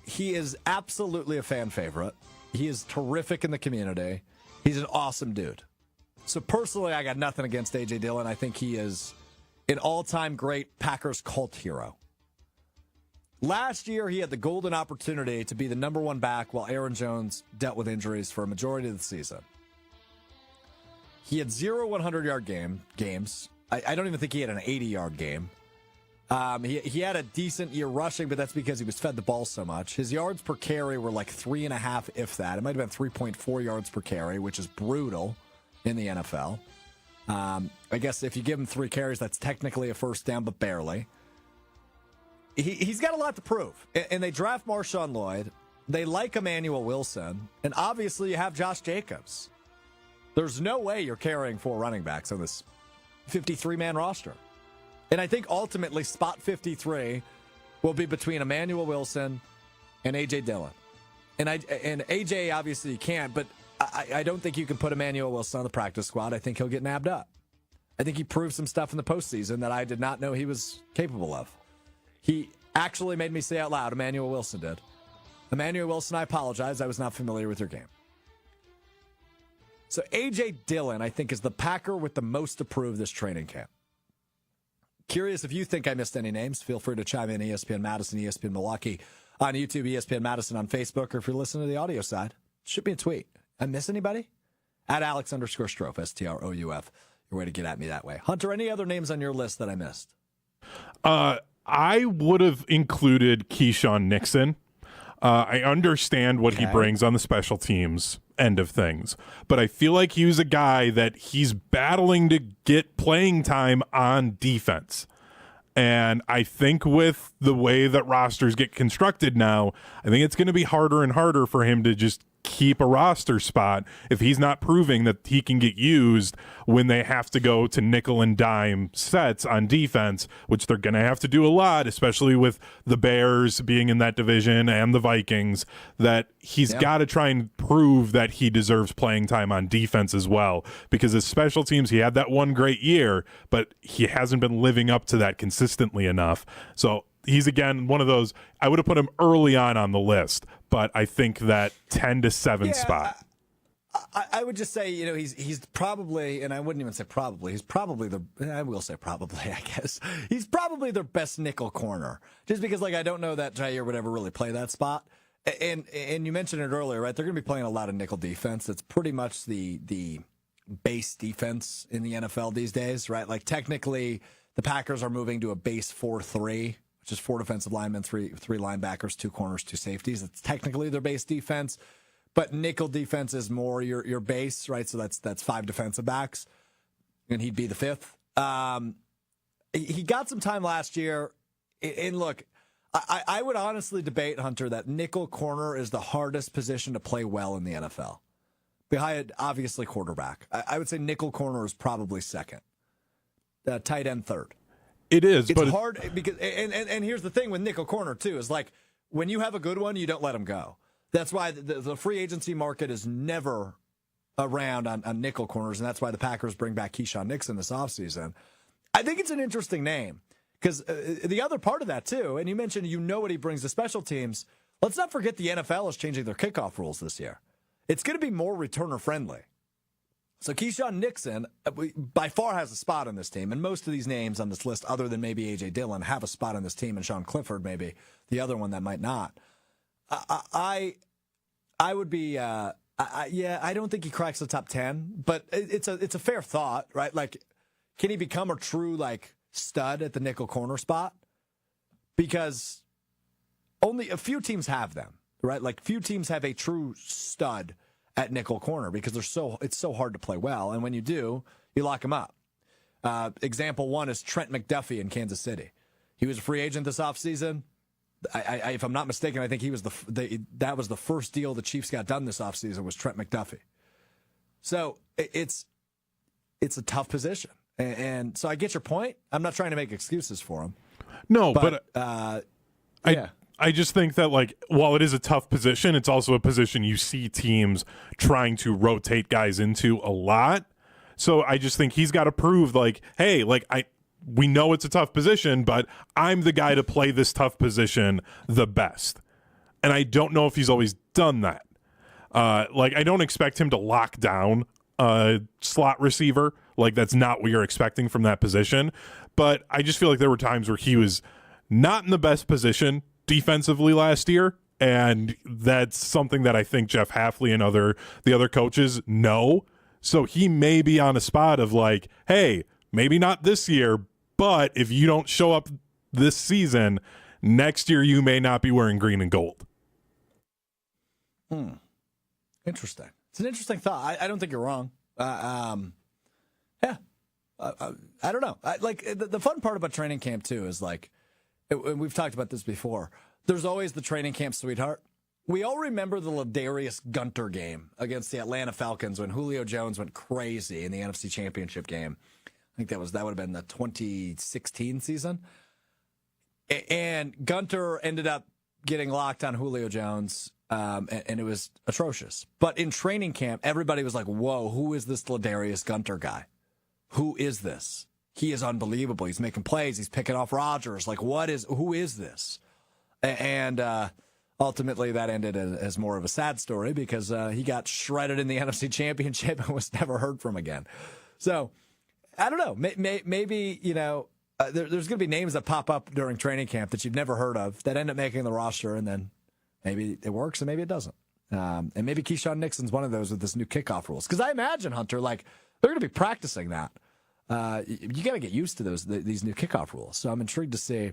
He is absolutely a fan favorite. He is terrific in the community. He's an awesome dude. So personally, I got nothing against A.J. Dillon. I think he is an all-time great Packers cult hero. Last year, he had the golden opportunity to be the number 1 back while Aaron Jones dealt with injuries for a majority of the season. He had 0 100-yard games. I don't even think he had an 80-yard game. He had a decent year rushing, but that's because he was fed the ball so much. His yards per carry were like 3.5, if that. It might have been 3.4 yards per carry, which is brutal in the NFL. I guess if you give him 3 carries, that's technically a first down, but barely. He's got a lot to prove. And they draft Marshawn Lloyd. They like Emmanuel Wilson. And obviously you have Josh Jacobs. There's no way you're carrying 4 running backs on this 53-man roster. And I think ultimately spot 53 will be between Emmanuel Wilson and A.J. Dillon. And A.J. obviously you can't, but I don't think you can put Emmanuel Wilson on the practice squad. I think he'll get nabbed up. I think he proved some stuff in the postseason that I did not know he was capable of. He actually made me say out loud, Emmanuel Wilson did. Emmanuel Wilson, I apologize. I was not familiar with your game. So A.J. Dillon, I think, is the Packer with the most to prove this training camp. Curious if you think I missed any names. Feel free to chime in ESPN Madison, ESPN Milwaukee on YouTube, ESPN Madison on Facebook, or if you're listening to the audio side, shoot me a tweet. I miss anybody? At Alex_Strouf, STROUF. Your way to get at me that way. Hunter, any other names on your list that I missed? I would have included Keyshawn Nixon. I understand what he brings on the special teams end of things, but I feel like he was a guy that he's battling to get playing time on defense. And I think with the way that rosters get constructed now, I think it's going to be harder and harder for him to just keep a roster spot if he's not proving that he can get used when they have to go to nickel and dime sets on defense, which they're going to have to do a lot, especially with the Bears being in that division and the Vikings, that he's got to try and prove that he deserves playing time on defense as well, because his special teams, he had that one great year, but he hasn't been living up to that consistently enough. So he's, again, one of those, I would have put him early on the list, but I think that 10 to 7 spot. I would just say, he's probably, and I wouldn't even say probably, he's probably I will say probably, I guess. He's probably their best nickel corner, just because, I don't know that Jair would ever really play that spot. And you mentioned it earlier, right? They're going to be playing a lot of nickel defense. That's pretty much the base defense in the NFL these days, right? Technically, the Packers are moving to a base 4-3. Which is 4 defensive linemen, three linebackers, 2 corners, 2 safeties. It's technically their base defense, but nickel defense is more your base, right? So that's 5 defensive backs, and he'd be the 5th. He got some time last year, and look, I would honestly debate, Hunter, that nickel corner is the hardest position to play well in the NFL. Behind, obviously, quarterback. I would say nickel corner is probably 2nd. Tight end 3rd. It is, it's but hard because, and here's the thing with nickel corner too, is when you have a good one, you don't let them go. That's why the free agency market is never around on nickel corners, and that's why the Packers bring back Keyshawn Nixon this offseason. I think it's an interesting name because the other part of that too, and you mentioned what he brings to special teams. Let's not forget the NFL is changing their kickoff rules this year. It's going to be more returner friendly. So Keyshawn Nixon, by far, has a spot on this team, and most of these names on this list, other than maybe A.J. Dillon, have a spot on this team, and Sean Clifford maybe the other one that might not. I would be, I don't think he cracks the top 10, but it's a fair thought, right? Can he become a true stud at the nickel corner spot? Because only a few teams have them, right? Few teams have a true stud at nickel corner because it's so hard to play well. And when you do, you lock them up. Example 1 is Trent McDuffie in Kansas City. He was a free agent this offseason. If I'm not mistaken, I think he was that was the first deal the Chiefs got done this offseason was Trent McDuffie. So it's a tough position. And so I get your point. I'm not trying to make excuses for him. No, but yeah. I just think that, while it is a tough position, it's also a position you see teams trying to rotate guys into a lot. So I just think he's got to prove, hey, we know it's a tough position, but I'm the guy to play this tough position the best. And I don't know if he's always done that. I don't expect him to lock down a slot receiver. That's not what you're expecting from that position. But I just feel like there were times where he was not in the best position defensively last year, and that's something that I think Jeff Hafley and the other coaches know. So he may be on a spot of hey, maybe not this year, but if you don't show up this season, next year you may not be wearing green and gold. Interesting. It's an interesting thought. I don't think you're wrong. Yeah. I don't know. The fun part about training camp too is and we've talked about this before. There's always the training camp sweetheart. We all remember the Ladarius Gunter game against the Atlanta Falcons when Julio Jones went crazy in the NFC Championship game. I think that would have been the 2016 season. And Gunter ended up getting locked on Julio Jones, and it was atrocious. But in training camp, everybody was like, whoa, who is this Ladarius Gunter guy? Who is this? He is unbelievable. He's making plays. He's picking off Rodgers. Who is this? And ultimately that ended as more of a sad story because he got shredded in the NFC Championship and was never heard from again. So I don't know. Maybe, there's going to be names that pop up during training camp that you've never heard of that end up making the roster, and then maybe it works and maybe it doesn't. And maybe Keyshawn Nixon's one of those with this new kickoff rules. Because I imagine, Hunter, they're going to be practicing that. You got to get used to these new kickoff rules. So I'm intrigued to see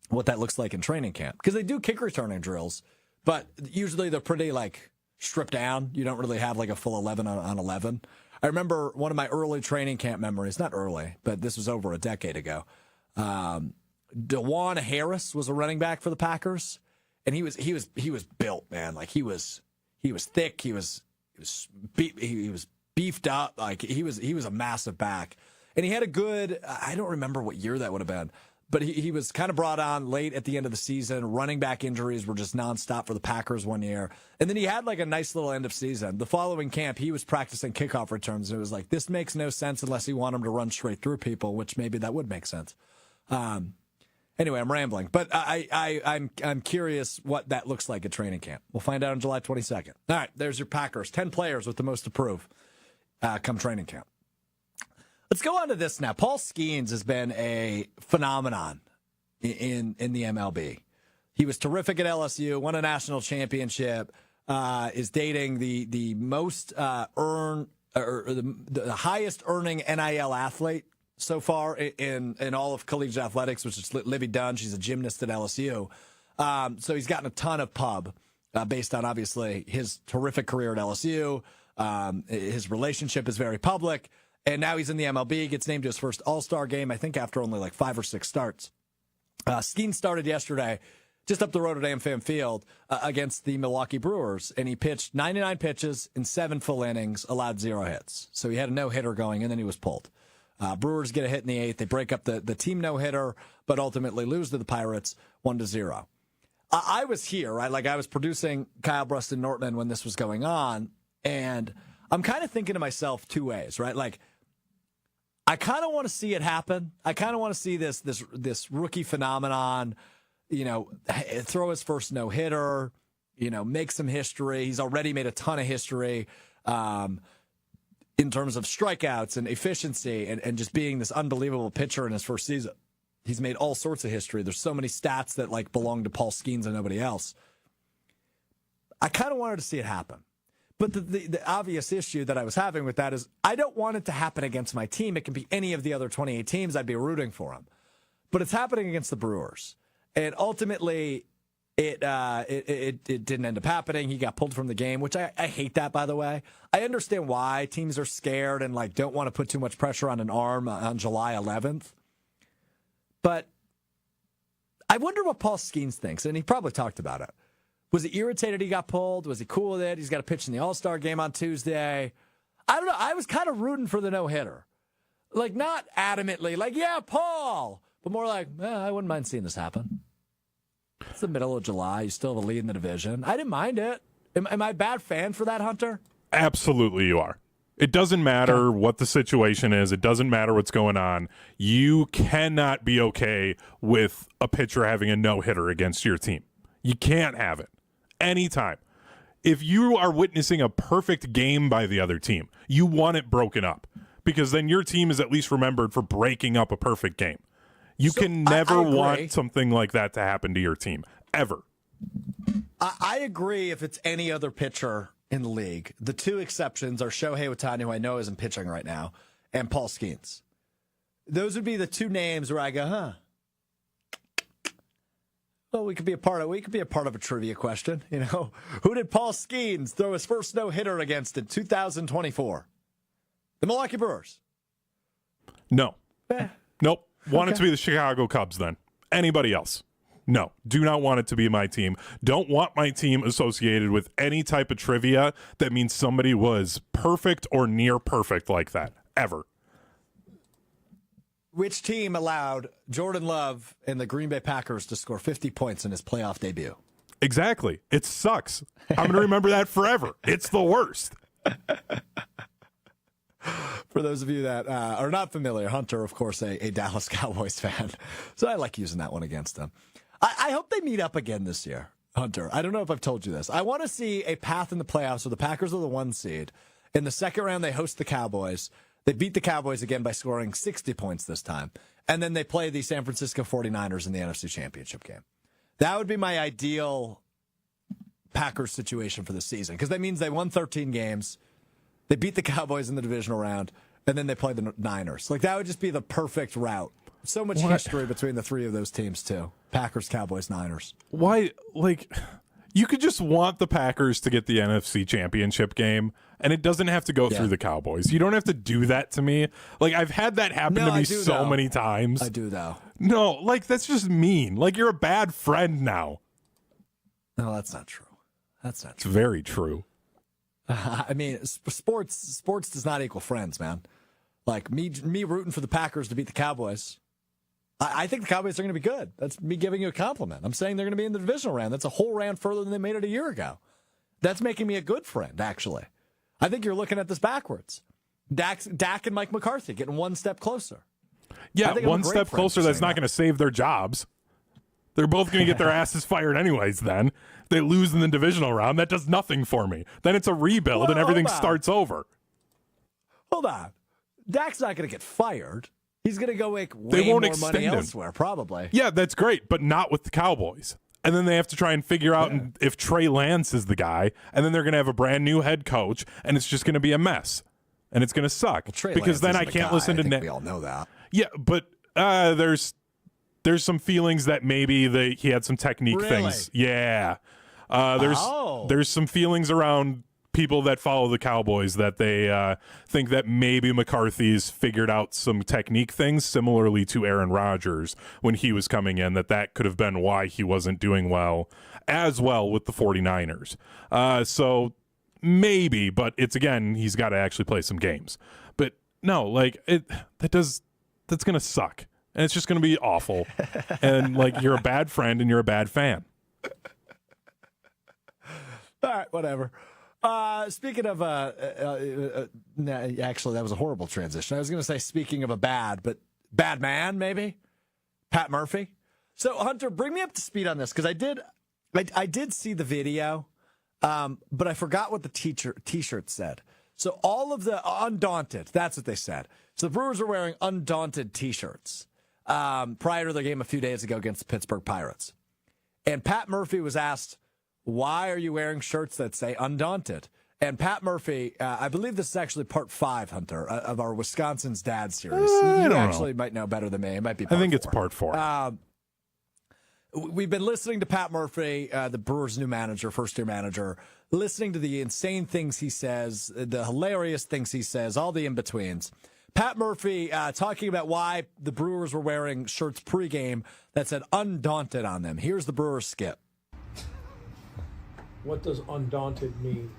what that looks like in training camp because they do kick returning drills but usually they're pretty like stripped down. You don't really have like a full 11 on 11. I remember one of my early training camp memories, not early, but this was over a decade ago. DeJuan Harris was a running back for the Packers, and he was built, man. Like he was thick. He was beefed up. Like he was a massive back, and he had a good. I don't remember what year that would have been, but he was kind of brought on late at the end of the season. Running back injuries were just nonstop for the Packers one year, and then he had like a nice little end of season. The following camp, he was practicing kickoff returns. And it was like, this makes no sense unless you want him to run straight through people, which maybe that would make sense. Anyway, I'm rambling, but I'm curious what that looks like at training camp. We'll find out on July 22nd. All right, there's your Packers. 10 players with the most to prove come training camp. Let's go on to this now. Paul Skeens has been a phenomenon in the MLB. He was terrific at LSU, won a national championship, is dating the most the highest earning NIL athlete so far in all of collegiate athletics, which is Livy Dunn. She's a gymnast at LSU. So he's gotten a ton of pub based on, obviously, his terrific career at LSU. His relationship is very public. And now he's in the MLB, gets named to his first All-Star game, I think after only like 5 or 6 starts. Skeen started yesterday just up the road at AmFam Field against the Milwaukee Brewers, and he pitched 99 pitches in 7 full innings, allowed 0 hits. So he had a no-hitter going, and then he was pulled. Brewers get a hit in the 8th. They break up the team no-hitter, but ultimately lose to the Pirates 1-0. I was here, right? Like I was producing Kyle Bruston Nortman when this was going on, and I'm kind of thinking to myself 2 ways, right? Like, I kind of want to see it happen. I kind of want to see this rookie phenomenon, throw his first no-hitter, make some history. He's already made a ton of history in terms of strikeouts and efficiency and just being this unbelievable pitcher in his first season. He's made all sorts of history. There's so many stats that like belong to Paul Skeens and nobody else. I kind of wanted to see it happen. But the obvious issue that I was having with that is I don't want it to happen against my team. It can be any of the other 28 teams. I'd be rooting for them. But it's happening against the Brewers. And ultimately, it didn't end up happening. He got pulled from the game, which I hate that, by the way. I understand why teams are scared and like don't want to put too much pressure on an arm on July 11th. But I wonder what Paul Skeens thinks, and he probably talked about it. Was he irritated he got pulled? Was he cool with it? He's got to pitch in the All-Star game on Tuesday. I don't know. I was kind of rooting for the no-hitter. Like, not adamantly, like, yeah, Paul. But more like, I wouldn't mind seeing this happen. It's the middle of July. You still have a lead in the division. I didn't mind it. Am I a bad fan for that, Hunter? Absolutely you are. It doesn't matter what the situation is. It doesn't matter what's going on. You cannot be okay with a pitcher having a no-hitter against your team. You can't have it. Anytime. If you are witnessing a perfect game by the other team, you want it broken up because then your team is at least remembered for breaking up a perfect game. You can never want something like that to happen to your team, ever. I agree if it's any other pitcher in the league. The 2 exceptions are Shohei Ohtani, who I know isn't pitching right now, and Paul Skeens. Those would be the 2 names where I go, well, we could be a part of a trivia question. Who did Paul Skeens throw his first no-hitter against in 2024? The Milwaukee Brewers. No. Nope. Want it to be the Chicago Cubs then. Anybody else? No. Do not want it to be my team. Don't want my team associated with any type of trivia that means somebody was perfect or near perfect like that. Ever. Which team allowed Jordan Love and the Green Bay Packers to score 50 points in his playoff debut? Exactly. It sucks. I'm going to remember that forever. It's the worst. For those of you that are not familiar, Hunter, of course, a Dallas Cowboys fan. So I like using that one against them. I hope they meet up again this year, Hunter. I don't know if I've told you this. I want to see a path in the playoffs where the Packers are the 1 seed. In the second round, they host the Cowboys. They beat the Cowboys again by scoring 60 points this time. And then they play the San Francisco 49ers in the NFC Championship game. That would be my ideal Packers situation for the season because that means they won 13 games. They beat the Cowboys in the divisional round, and then they play the Niners. Like, that would just be the perfect route. So much history between the 3 of those teams, too. Packers, Cowboys, Niners. Why? Like, You could just want the Packers to get the NFC Championship game, and it doesn't have to go through the Cowboys. You don't have to do that to me. Like, I've had that happen to me so many times. I do, though. No, like, that's just mean. Like, you're a bad friend now. No, that's not true. That's not It's true. very true. I mean, sports does not equal friends, man. Like, me rooting for the Packers to beat the Cowboys. I think the Cowboys are going to be good. That's me giving you a compliment. I'm saying they're going to be in the divisional round. That's a whole round further than they made it a year ago. That's making me a good friend, actually. I think you're looking at this backwards. Dak and Mike McCarthy getting one step closer. Yeah, one step closer. That's not going to save their jobs. They're both going to get their asses fired anyways then. They lose in the divisional round. That does nothing for me. Then it's a rebuild and everything starts over. Hold on. Dak's not going to get fired. He's going to go make way more money elsewhere, probably. Yeah, that's great, but not with the Cowboys. And then they have to try and figure out if Trey Lance is the guy, and then they're going to have a brand new head coach, and it's just going to be a mess. And it's going to suck. Well, because Lance then I can't listen to Nick. We all know that. Yeah, but there's some feelings that maybe he had some technique things. Yeah. There's some feelings around people that follow the Cowboys that they think that maybe McCarthy's figured out some technique things similarly to Aaron Rodgers when he was coming in, that could have been why he wasn't doing well with the 49ers. So maybe, but it's, again, he's got to actually play some games. But no, like that's going to suck. And it's just going to be awful. And like, you're a bad friend and you're a bad fan. All right, whatever. Speaking of, actually, that was a horrible transition. I was going to say, speaking of a bad man, maybe Pat Murphy. So, Hunter, bring me up to speed on this, because I did see the video, but I forgot what the T-shirt said. So, all of the Undaunted, that's what they said. So, the Brewers are wearing Undaunted T-shirts prior to their game a few days ago against the Pittsburgh Pirates, and Pat Murphy was asked, why are you wearing shirts that say Undaunted? And Pat Murphy, I believe this is actually part 5, Hunter, of our Wisconsin's Dad series. You actually might know better than me. It might be part 4. It's part 4. We've been listening to Pat Murphy, the Brewers' new manager, first-year manager, listening to the insane things he says, the hilarious things he says, all the in-betweens. Pat Murphy talking about why the Brewers were wearing shirts pregame that said Undaunted on them. Here's the Brewers skit. What does undaunted mean?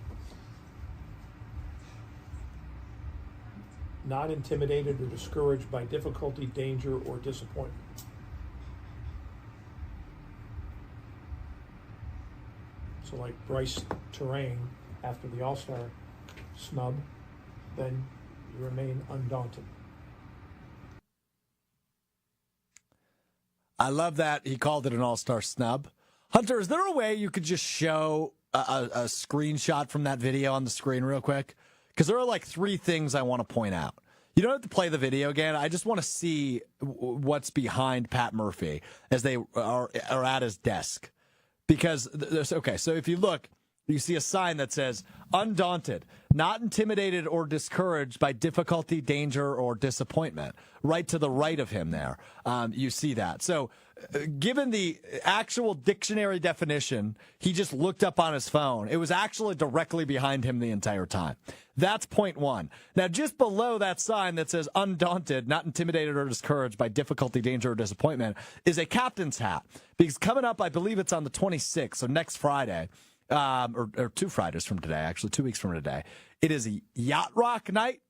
Not intimidated or discouraged by difficulty, danger, or disappointment. So like Bryce Terrain after the All-Star snub, then you remain undaunted. I love that he called it an All-Star snub. Hunter, is there a way you could just show a screenshot from that video on the screen real quick? Because there are like 3 things I want to point out. You don't have to play the video again. I just want to see what's behind Pat Murphy as they are at his desk. Because, so if you look, you see a sign that says, Undaunted, not intimidated or discouraged by difficulty, danger, or disappointment. Right to the right of him there, you see that. So, given the actual dictionary definition, he just looked up on his phone. It was actually directly behind him the entire time. That's point 1. Now, just below that sign that says Undaunted, not intimidated or discouraged by difficulty, danger, or disappointment, is a captain's hat. Because coming up, I believe it's on the 26th, so next Friday, or 2 Fridays from today, actually 2 weeks from today, it is a Yacht Rock night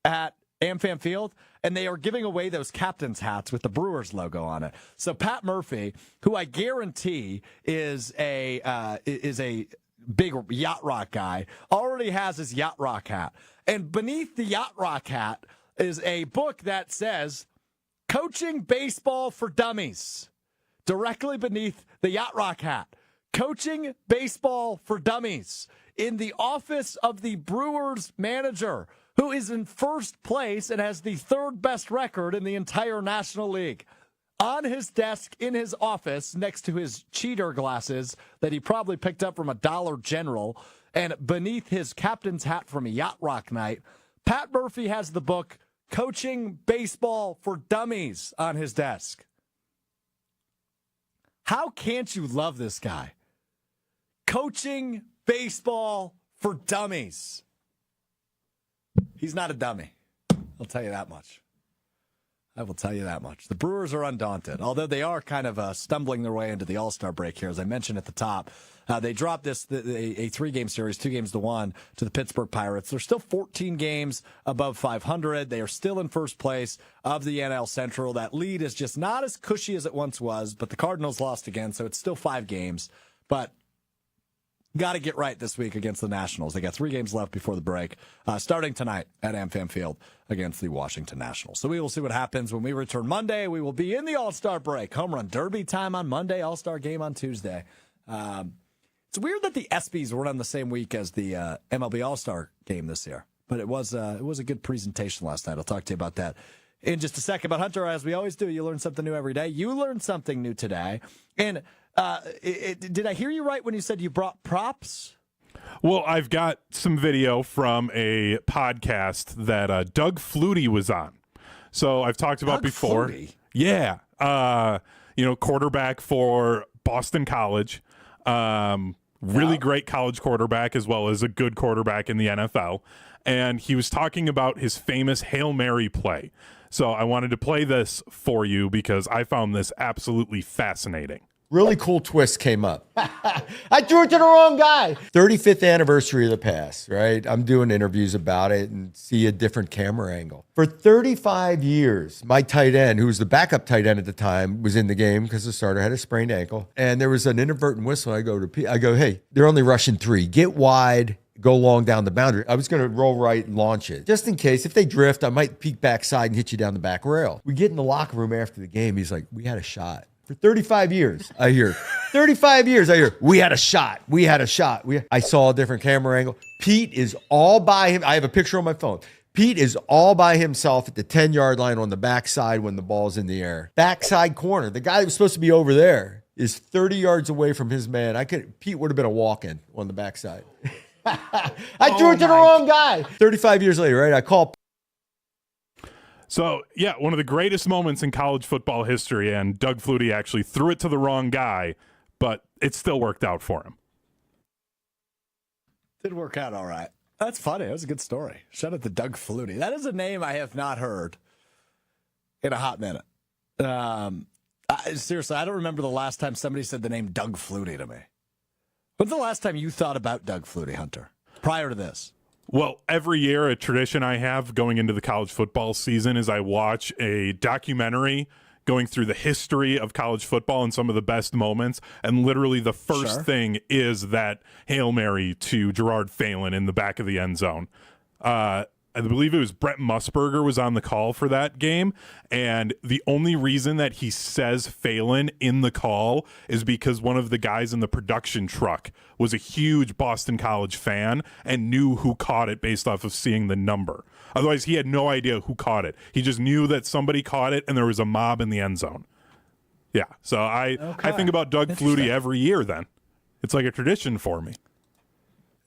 at AmFam Field, and they are giving away those captain's hats with the Brewers logo on it. So Pat Murphy, who I guarantee is a big Yacht Rock guy, already has his Yacht Rock hat. And beneath the Yacht Rock hat is a book that says Coaching Baseball for Dummies. Directly beneath the Yacht Rock hat. Coaching Baseball for Dummies in the office of the Brewers manager, who is in first place and has the 3rd best record in the entire National League. On his desk in his office, next to his cheater glasses that he probably picked up from a Dollar General, and beneath his captain's hat from a Yacht Rock night, Pat Murphy has the book Coaching Baseball for Dummies on his desk. How can't you love this guy? coaching baseball for dummies. He's not a dummy. I'll tell you that much. I will tell you that much. The Brewers are undaunted, although they are kind of stumbling their way into the All-Star break here. As I mentioned at the top, they dropped a 3-game series, 2-1 to the Pittsburgh Pirates. They're still 14 games above 500. They are still in first place of the NL Central. That lead is just not as cushy as it once was, but the Cardinals lost again, so it's still 5 games. But got to get right this week against the Nationals. They got 3 games left before the break, starting tonight at AmFam Field against the Washington Nationals. So we will see what happens when we return Monday. We will be in the All-Star break. Home run derby time on Monday, All-Star game on Tuesday. It's weird that the ESPYs were on the same week as the MLB All-Star game this year, but it was a good presentation last night. I'll talk to you about that in just a second. But Hunter, as we always do, you learn something new every day. You learned something new today. And did I hear you right when you said you brought props? Well, I've got some video from a podcast that Doug Flutie was on. So I've talked about Doug before. Flutie? Yeah. Quarterback for Boston College. Really great college quarterback as well as a good quarterback in the NFL. And he was talking about his famous Hail Mary play. So I wanted to play this for you because I found this absolutely fascinating. Really cool twist came up. I threw it to the wrong guy. 35th anniversary of the pass, right? I'm doing interviews about it and see a different camera angle. For 35 years, my tight end, who was the backup tight end at the time, was in the game because the starter had a sprained ankle. And there was an inadvertent whistle. I go, hey, they're only rushing 3. Get wide. Go long down the boundary. I was going to roll right and launch it. Just in case, if they drift, I might peek backside and hit you down the back rail. We get in the locker room after the game. He's like, we had a shot. For 35 years, I hear. 35 years, I hear, we had a shot. We had a shot. I saw a different camera angle. Pete is all by him. I have a picture on my phone. Pete is all by himself at the 10-yard line on the backside when the ball's in the air. Backside corner. The guy that was supposed to be over there is 30 yards away from his man. Pete would have been a walk-in on the backside. I threw it to the wrong guy. 35 years later, right? I call. So, yeah, one of the greatest moments in college football history, and Doug Flutie actually threw it to the wrong guy, but it still worked out for him. Did work out all right. That's funny. That was a good story. Shout out to Doug Flutie. That is a name I have not heard in a hot minute. Seriously, I don't remember the last time somebody said the name Doug Flutie to me. When's the last time you thought about Doug Flutie, Hunter, prior to this? Well, every year, a tradition I have going into the college football season is I watch a documentary going through the history of college football and some of the best moments. And literally the first thing is that Hail Mary to Gerard Phelan in the back of the end zone. I believe it was Brett Musburger was on the call for that game. And the only reason that he says Phelan in the call is because one of the guys in the production truck was a huge Boston College fan and knew who caught it based off of seeing the number. Otherwise, he had no idea who caught it. He just knew that somebody caught it and there was a mob in the end zone. Yeah. So I think about Doug Flutie every year then. It's like a tradition for me.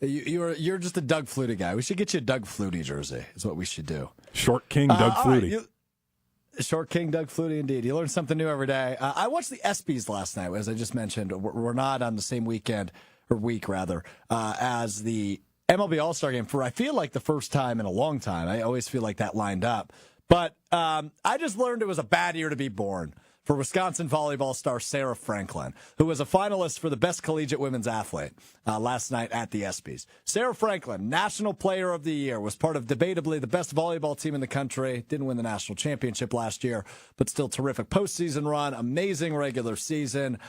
You're just a Doug Flutie guy. We should get you a Doug Flutie jersey is what we should do. Short King Doug Flutie. Right, Short King Doug Flutie, indeed. You learn something new every day. I watched the ESPYs last night, as I just mentioned. We're not on the same week, as the MLB All-Star Game for, I feel like, the first time in a long time. I always feel like that lined up. But I just learned it was a bad year to be born for Wisconsin volleyball star Sarah Franklin, who was a finalist for the Best Collegiate Women's Athlete last night at the ESPYs. Sarah Franklin, National Player of the Year, was part of debatably the best volleyball team in the country. Didn't win the national championship last year, but still terrific postseason run, amazing regular season,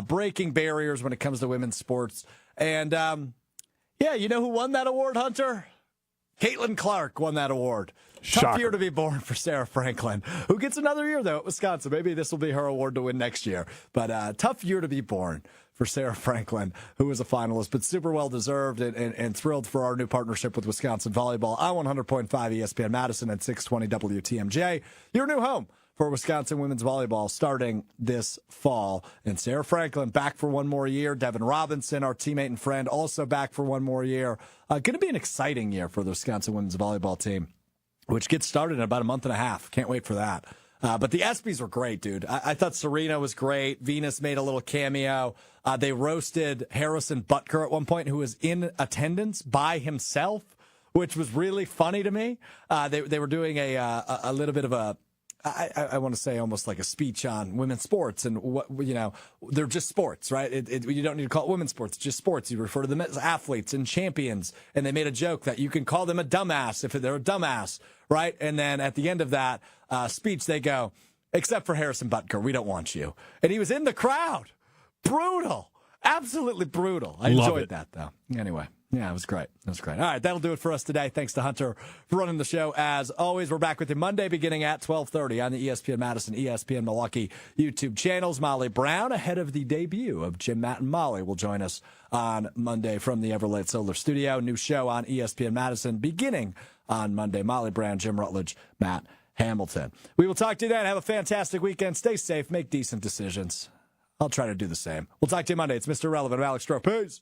breaking barriers when it comes to women's sports. And, you know who won that award, Hunter? Caitlin Clark won that award. Shocker. Tough year to be born for Sarah Franklin, who gets another year, though, at Wisconsin. Maybe this will be her award to win next year. But tough year to be born for Sarah Franklin, who was a finalist, but super well-deserved and thrilled for our new partnership with Wisconsin Volleyball on 100.5 ESPN Madison and 620 WTMJ. Your new home for Wisconsin women's volleyball starting this fall. And Sarah Franklin back for one more year. Devin Robinson, our teammate and friend, also back for one more year. Going to be an exciting year for the Wisconsin women's volleyball team, which gets started in about a month and a half. Can't wait for that. But the ESPYs were great, dude. I thought Serena was great. Venus made a little cameo. They roasted Harrison Butker at one point, who was in attendance by himself, which was really funny to me. They were doing a little bit of a, I want to say almost like a speech on women's sports and what, they're just sports, right? You don't need to call it women's sports, it's just sports. You refer to them as athletes and champions. And they made a joke that you can call them a dumbass if they're a dumbass, right? And then at the end of that speech, they go, except for Harrison Butker, we don't want you. And he was in the crowd. Brutal. Absolutely brutal. I enjoyed that, though. Anyway. Yeah, it was great. It was great. All right, that'll do it for us today. Thanks to Hunter for running the show. As always, we're back with you Monday beginning at 12:30 on the ESPN Madison, ESPN Milwaukee YouTube channels. Molly Brown, ahead of the debut of Jim, Matt, and Molly, will join us on Monday from the Everlight Solar Studio. New show on ESPN Madison beginning on Monday. Molly Brown, Jim Rutledge, Matt Hamilton. We will talk to you then. Have a fantastic weekend. Stay safe. Make decent decisions. I'll try to do the same. We'll talk to you Monday. It's Mr. Relevant. I'm Alex Strouf. Peace.